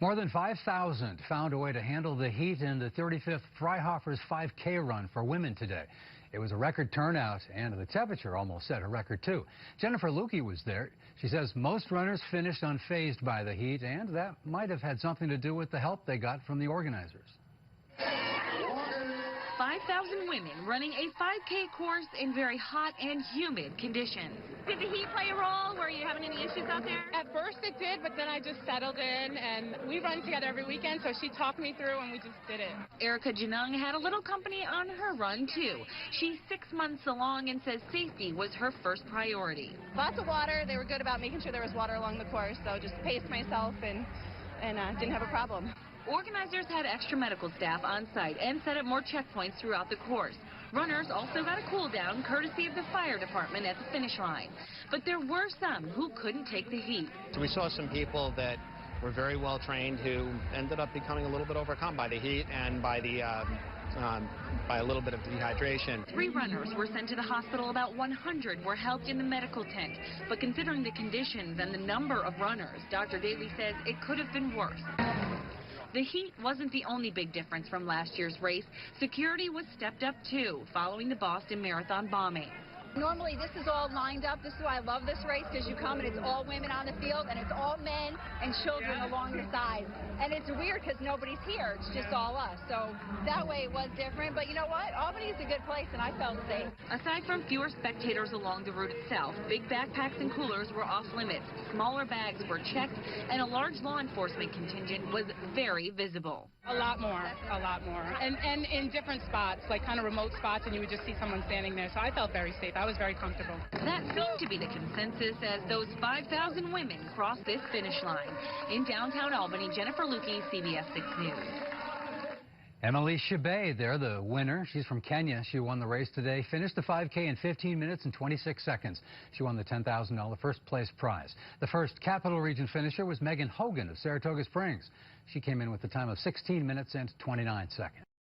More than 5,000 found a way to handle the heat in the 35th Freihofers 5K run for women today. It was a record turnout, and the temperature almost set a record, too. Jennifer Lukey was there. She says most runners finished unfazed by the heat, and that might have had something to do with the help they got from the organizers. 5,000 women running a 5K course in very hot and humid conditions. Did the heat play a role? Were you having any issues out there? At first it did, but then I just settled in, and we run together every weekend, so she talked me through, and we just did it. Genung had a little company on her run, too. She's 6 months along and says safety was her first priority. Lots of water. They were good about making sure there was water along the course, so just paced myself and didn't have a problem. Organizers had extra medical staff on site and set up more checkpoints throughout the course. Runners also got a cool down courtesy of the fire department at the finish line. But there were some who couldn't take the heat. So we saw some people that were very well trained who ended up becoming a little bit overcome by the heat and by a little bit of dehydration. 3 runners were sent to the hospital. About 100 were helped in the medical tent. But considering the conditions and the number of runners, Dr. Daly says it could have been worse. The heat wasn't the only big difference from last year's race. Security was stepped up, too, following the Boston Marathon bombing. Normally, this is all lined up. This is why I love this race, because you come and it's all women on the field, and it's all men and children along the sides. And it's weird because nobody's here. It's just all us. So that way it was different. But you know what? Albany is a good place, and I felt safe. Aside from fewer spectators along the route itself, big backpacks and coolers were off limits. Smaller bags were checked, and a large law enforcement contingent was very visible. A lot more. And in different spots, like kind of remote spots, and you would just see someone standing there. So I felt very safe. I was very comfortable. That seemed to be the consensus as those 5,000 women crossed this finish line. In downtown Albany, Jennifer Lukey, CBS 6 News. Emily Shabay there, the winner. She's from Kenya. She won the race today, finished the 5K in 15 minutes and 26 seconds. She won the $10,000 first place prize. The first Capital Region finisher was Megan Hogan of Saratoga Springs. She came in with a time of 16 minutes and 29 seconds.